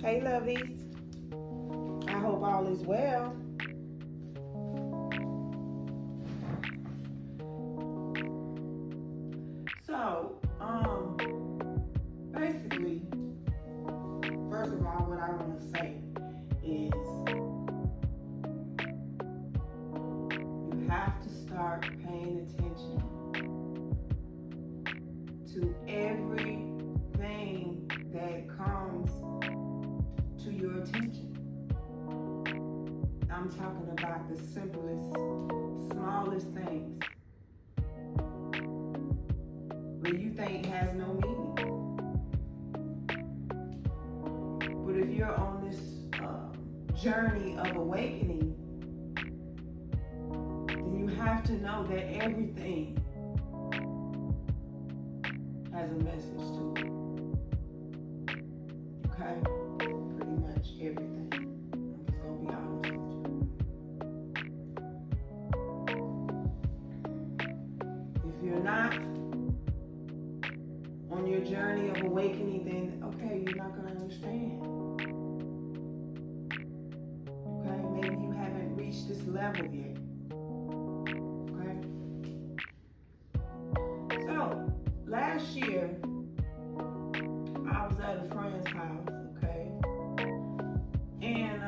Hey, lovies. I hope all is well. So, basically, first of all, what I want to say is you have to start paying attention to everything that comes to your attention. I'm talking about the simplest, smallest things that you think has no meaning. But if you're on this journey of awakening, then you have to know that everything has a message to it. Okay? Pretty much everything. I'm just going to be honest with you. If you're not on your journey of awakening, then okay, you're not going to understand. Okay? Maybe you haven't reached this level yet. Okay? So, last year, I was at a friend's house, okay? And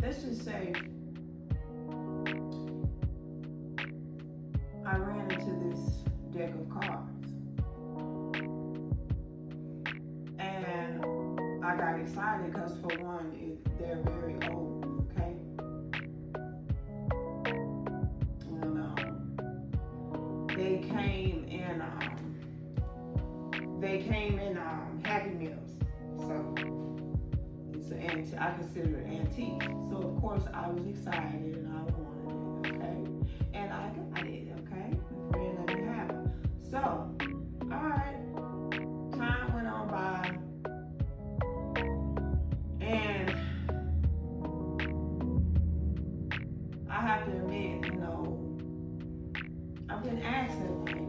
let's just say I ran into this deck of cards. And I got excited because, for one, they're very old, okay? And they came in Happy Meals. So it's an antique. I consider it antique. So of course I was excited and I wanted it, okay? And I got it, okay? My friend let me have it. So, alright. Time went on by and I have to admit, I've been asking things.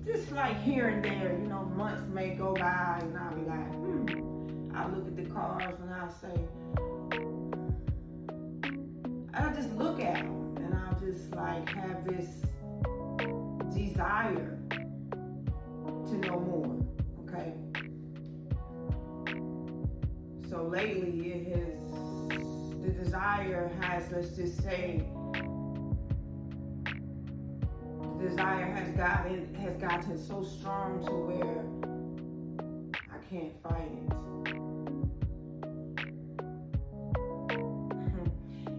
Just like here and there, months may go by and I'll be like, I look at the cards and I'll say, I'll just look at them and I'll just like have this desire to know more, okay? So lately the desire has, let's just say, the desire has gotten so strong to where I can't fight it.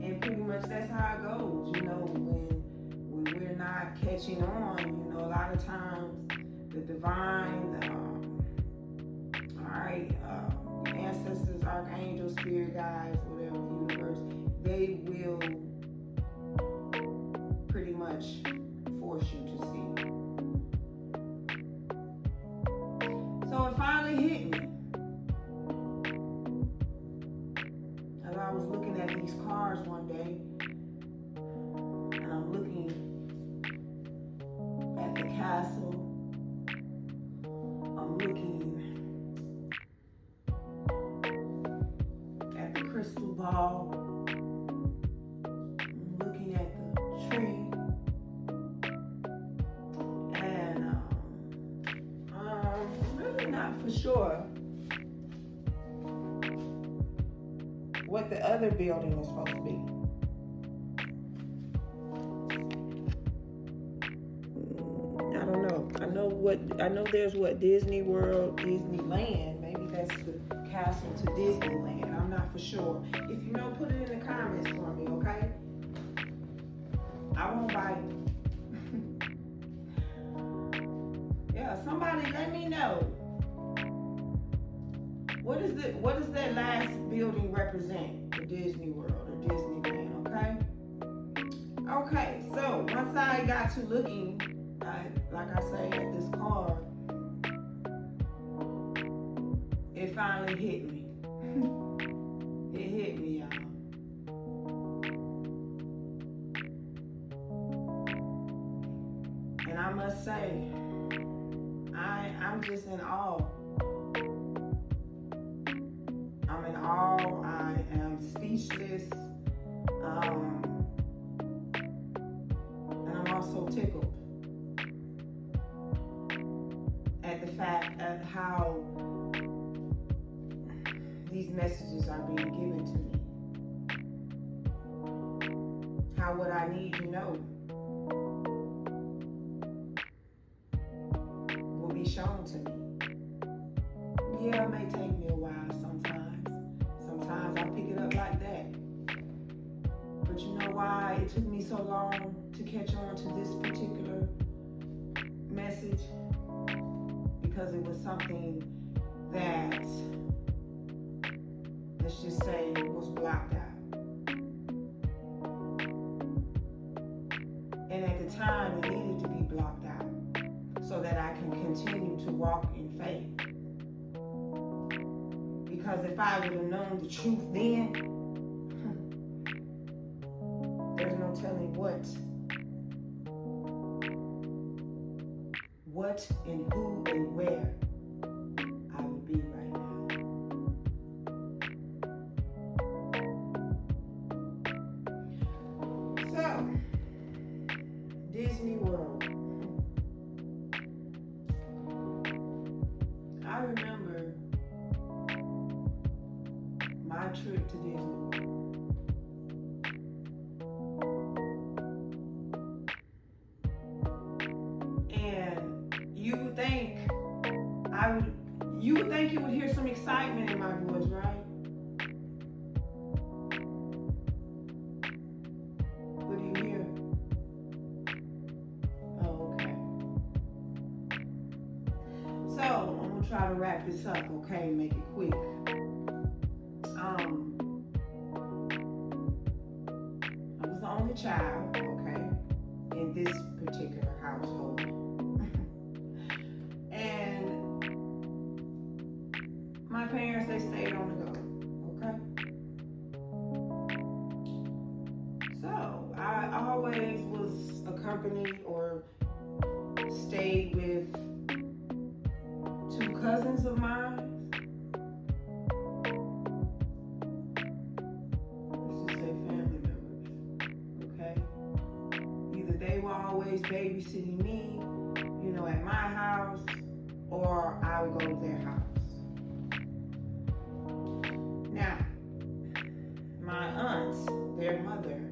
And pretty much that's how it goes, when we're not catching on, a lot of times the divine, ancestors, archangels, spirit guides, whatever, the universe, they will pretty much force you to see. So it finally hit me. As I was looking at these cards one day, and I'm looking at the castle, I'm looking at the crystal ball, I'm looking at the tree, and I'm really not for sure what the other building was supposed to be. I don't know. I know there's Disney World, Disneyland. Maybe that's the castle to Disneyland. I'm not for sure. If you know, put it in the comments for me, okay? I won't bite. Yeah, somebody let me know. What does that last building represent for Disney World or Disneyland, okay? Okay, so once I got to looking, like I say, at this card, it finally hit me. It hit me, y'all. And I must say, I'm just in awe. I'm in awe. I am speechless. And I'm also tickled at the fact of how these messages are being given to me. How what I need to know will be shown to me. Yeah, it may take me a while sometimes. Sometimes I pick it up like that. But you know why it took me so long to catch on to this particular message? Because it was something that, let's just say, was blocked out. And at the time, it needed to be blocked out so that I can continue to walk in faith. Because if I would have known the truth then, there's no telling what and who and where I would be right now. So, Disney World. I remember my trip to Disney World. And you would think you would hear some excitement in my voice, right? What do you hear? Oh, okay. So I'm gonna try to wrap this up, okay? Make it quick. I was the only child, okay, in this particular household. And my parents, they stayed on the go, okay? So I always was accompanied or stayed with two cousins of mine. Let's just say family members, okay? Either they were always babysitting me, you know, at my house, or I would go to their house. Now, my aunts, their mother,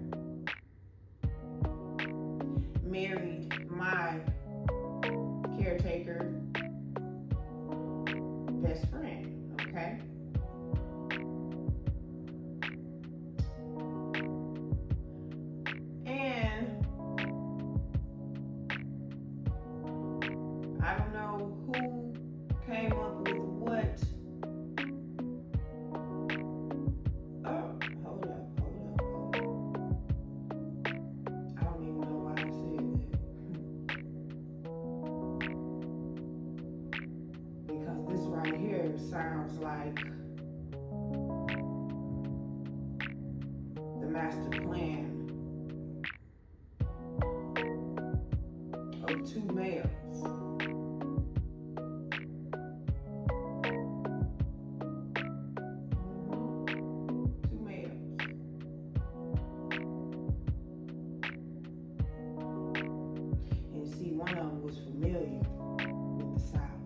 married my caretaker best friend, okay? And I don't know who came up with what. Oh, hold up. I don't even know why I said that. Because this right here sounds like the master plan of two males. Two males. And see, one of them was familiar with the South.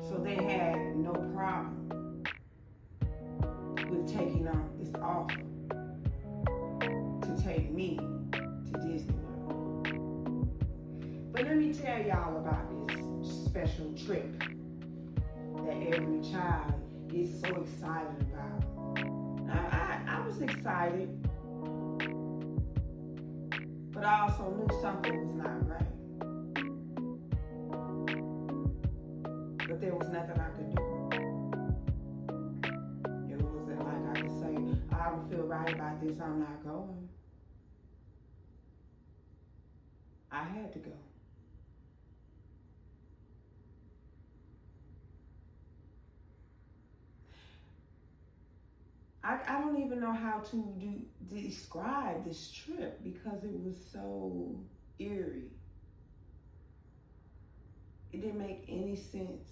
So they had no problem with taking on this offer to take me to Disney World. But let me tell y'all about this special trip that every child is so excited about. I was excited, but I also knew something was not right. But there was nothing I could do. It wasn't like I could say, I don't feel right about this, I'm not going. I had to go. I don't even know how to describe this trip because it was so eerie. It didn't make any sense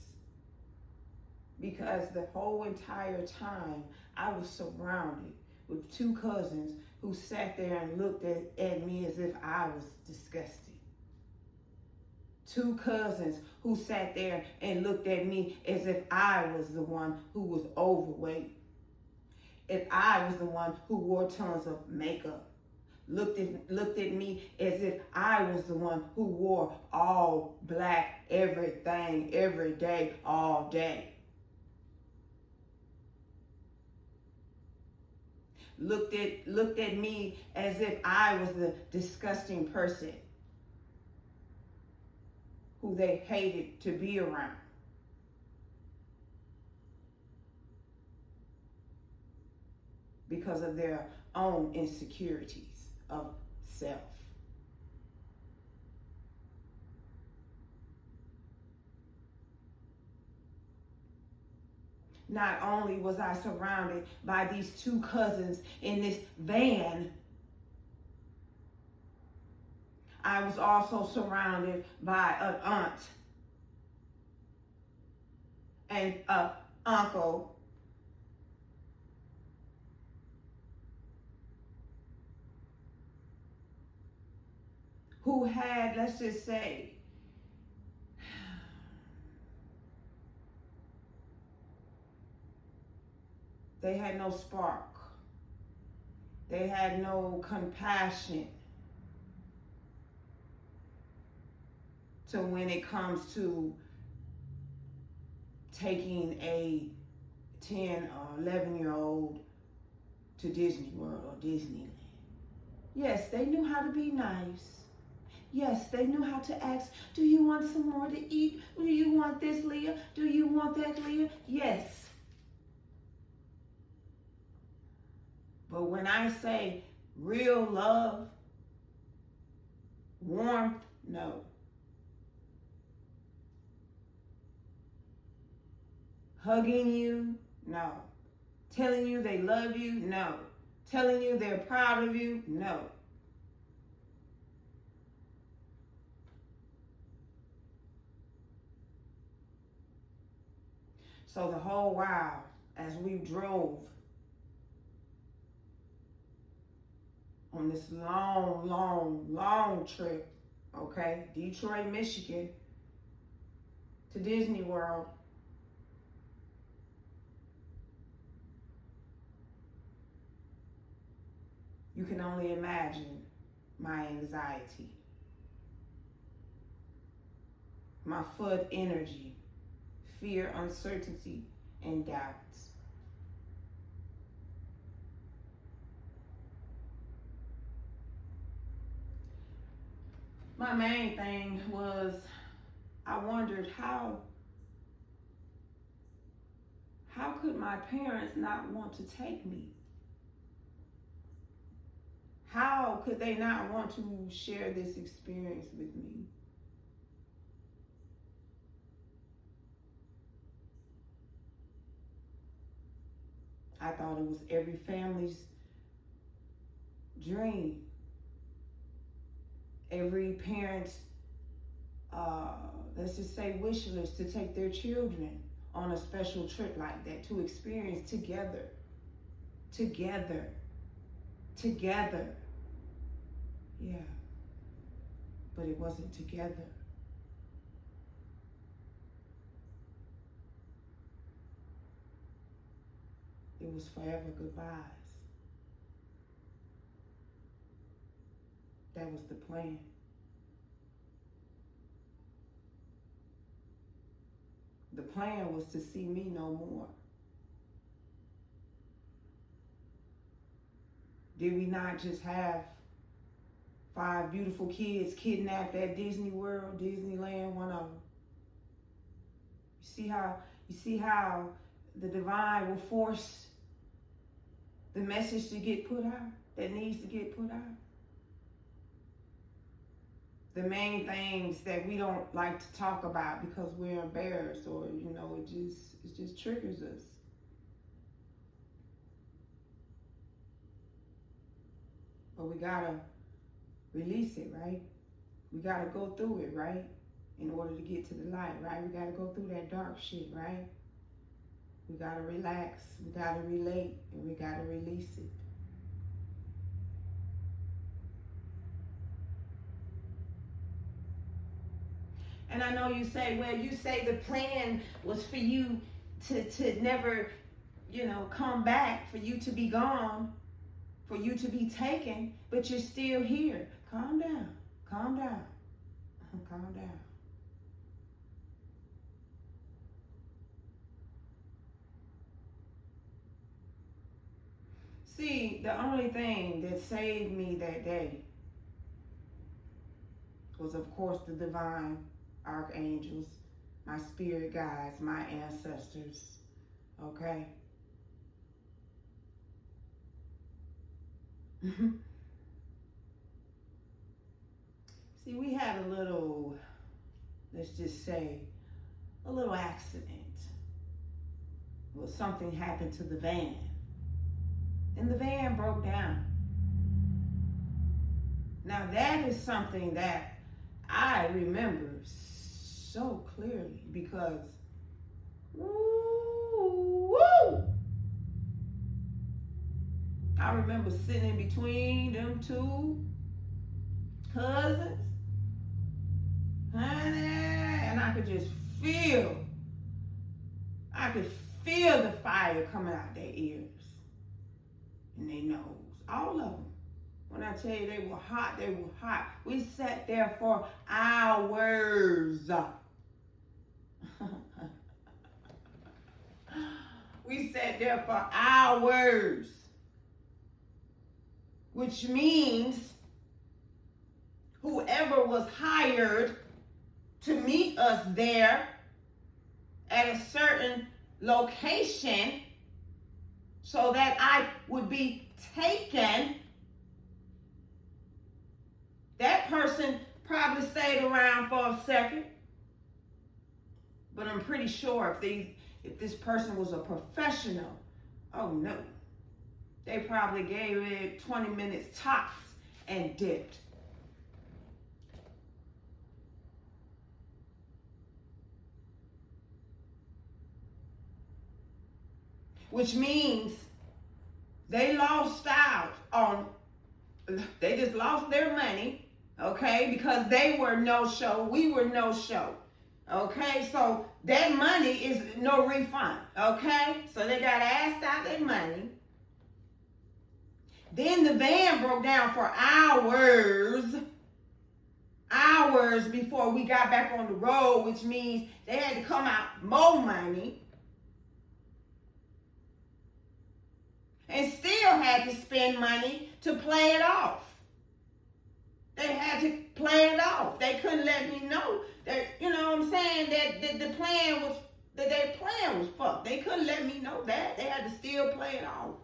because the whole entire time I was surrounded with two cousins who sat there and looked at me as if I was disgusting. Two cousins who sat there and looked at me as if I was the one who was overweight. If I was the one who wore tons of makeup. Looked at me as if I was the one who wore all black everything every day, all day. Looked at me as if I was the disgusting person who they hated to be around. Because of their own insecurities of self. Not only was I surrounded by these two cousins in this van, I was also surrounded by an aunt and an uncle who had, let's just say, they had no spark. They had no compassion to when it comes to taking a 10 or 11-year-old to Disney World or Disneyland. Yes, they knew how to be nice. Yes, they knew how to ask, do you want some more to eat? Do you want this, Leah? Do you want that, Leah? Yes. But when I say real love, warmth, no. Hugging you, no. Telling you they love you, no. Telling you they're proud of you, no. So the whole while, as we drove on this long trip, okay, Detroit, Michigan, to Disney World, you can only imagine my anxiety, my foot energy, fear, uncertainty, and doubts. My main thing was I wondered how could my parents not want to take me? How could they not want to share this experience with me? I thought it was every family's dream. Every parent's, let's just say, wish list to take their children on a special trip like that, to experience together. Yeah, but it wasn't together. It was forever goodbyes. That was the plan. The plan was to see me no more. Did we not just have 5 beautiful kids kidnapped at Disney World, Disneyland, one of them? You see how the divine will force the message to get put out that needs to get put out? The main things that we don't like to talk about because we're embarrassed, or it just triggers us. But we gotta release it, right? We got to go through it, right? In order to get to the light, right? We got to go through that dark shit, right? We got to relax, we got to relate, and we got to release it. And I know you say, well, you say the plan was for you to never, come back, for you to be gone, for you to be taken, but you're still here. Calm down, calm down, calm down. See, the only thing that saved me that day was, of course, the divine archangels, my spirit guides, my ancestors, okay? See, we had a little, let's just say, a little accident. Well, something happened to the van. And the van broke down. Now that is something that I remember so clearly because, woo, I remember sitting in between them two cousins, honey, and I could feel the fire coming out their ears and their nose, all of them. When I tell you they were hot, they were hot. We sat there for hours. We sat there for hours, which means whoever was hired to meet us there at a certain location so that I would be taken, that person probably stayed around for a second. But I'm pretty sure if this person was a professional, oh no, they probably gave it 20 minutes tops and dipped. Which means they lost out on, they just lost their money, okay, because they were no show, we were no show, okay, so that money is no refund, okay, so they got asked out their money. Then the van broke down for hours before we got back on the road, which means they had to come out more money. And still had to spend money to play it off. They had to play it off. They couldn't let me know that, you know what I'm saying, that their plan was fucked. They couldn't let me know that. They had to still play it off.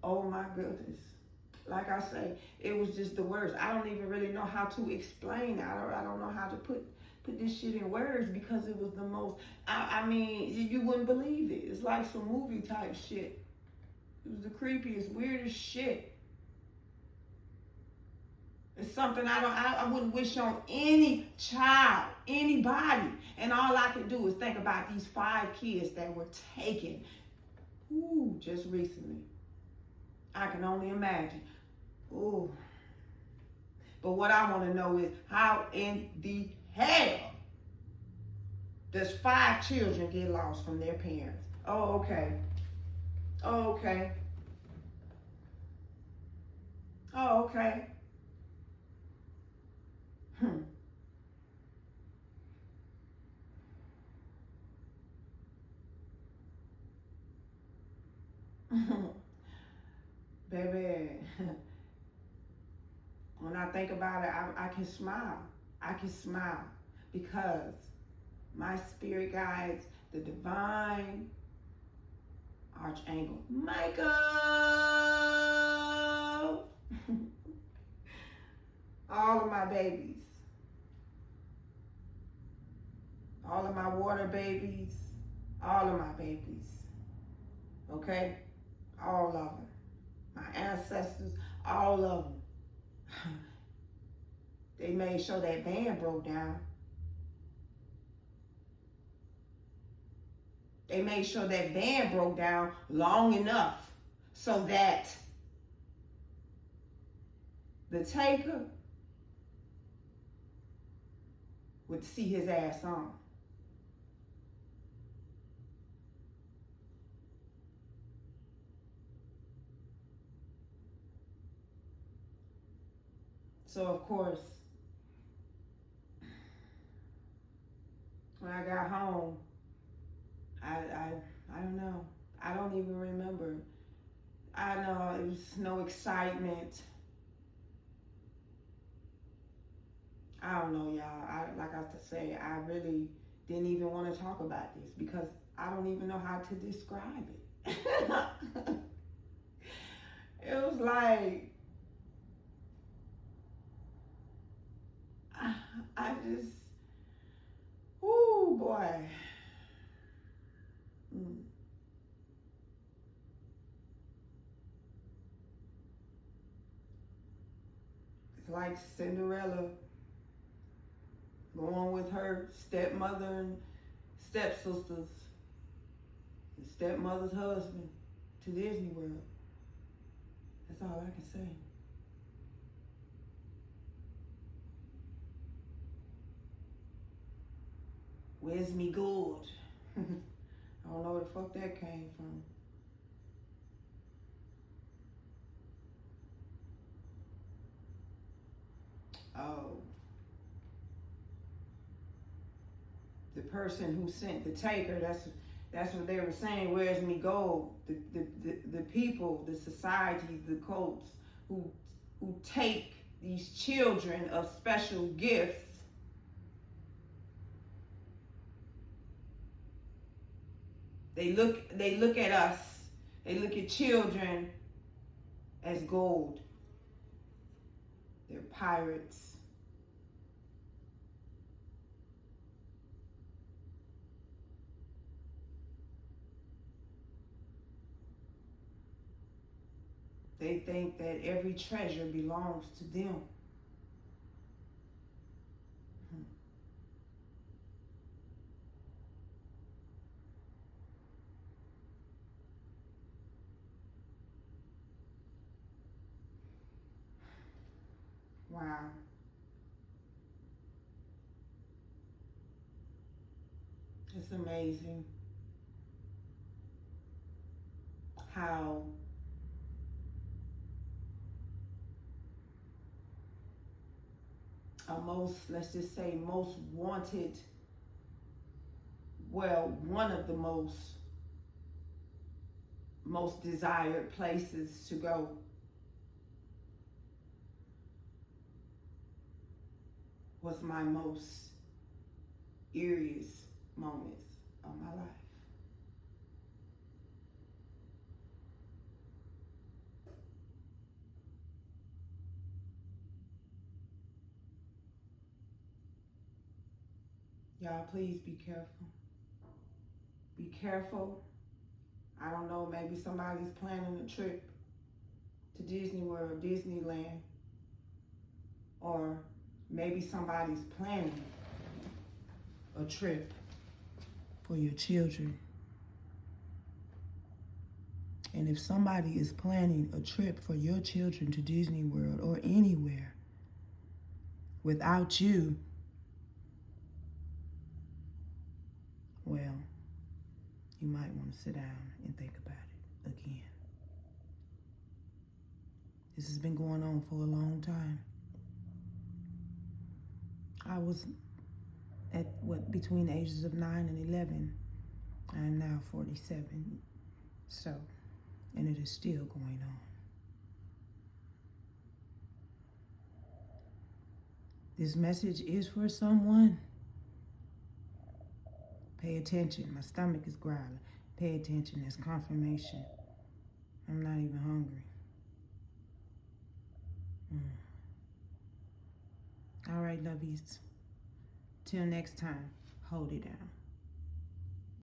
Oh my goodness. Like I say, it was just the worst. I don't even really know how to explain it. I don't know how to put this shit in words because it was the most, I mean, you wouldn't believe it. It's like some movie type shit. It was the creepiest, weirdest shit. It's something I wouldn't wish on any child, anybody. And all I can do is think about these 5 kids that were taken, just recently. I can only imagine. Ooh. But what I want to know is how in the hell does 5 children get lost from their parents? Oh, okay. Oh, okay. Oh, okay. Baby, when I think about it, I can smile. I can smile because my spirit guides, the divine archangel Michael, all of my babies, all of my water babies, all of my babies, okay, all of them, my ancestors, all of them. They made sure that van broke down. They made sure that van broke down long enough so that the taker would see his ass on. So of course, when I got home, I don't know. I don't even remember. I know it was no excitement. I don't know, y'all. Like I say, I really didn't even want to talk about this because I don't even know how to describe it. It was like, I just, ooh, boy. It's like Cinderella going with her stepmother and stepsisters and stepmother's husband to Disney World. That's all I can say. Where's me gold? I don't know where the fuck that came from. Oh. The person who sent the taker, that's what they were saying, where's me gold? The people, the society, the cults who take these children of special gifts they look at us, they look at children as gold. They're pirates. They think that every treasure belongs to them. Wow. It's amazing how let's just say, most wanted, well, one of the most desired places to go was my most eeriest moments of my life. Y'all, please be careful. Be careful. I don't know, maybe somebody's planning a trip to Disney World, Disneyland, or maybe somebody's planning a trip for your children. And if somebody is planning a trip for your children to Disney World or anywhere without you, well, you might want to sit down and think about it again. This has been going on for a long time. I was at between the ages of 9 and 11. I am now 47. So, and it is still going on. This message is for someone. Pay attention. My stomach is growling. Pay attention. That's confirmation. I'm not even hungry. All right, lovies. Till next time, hold it down.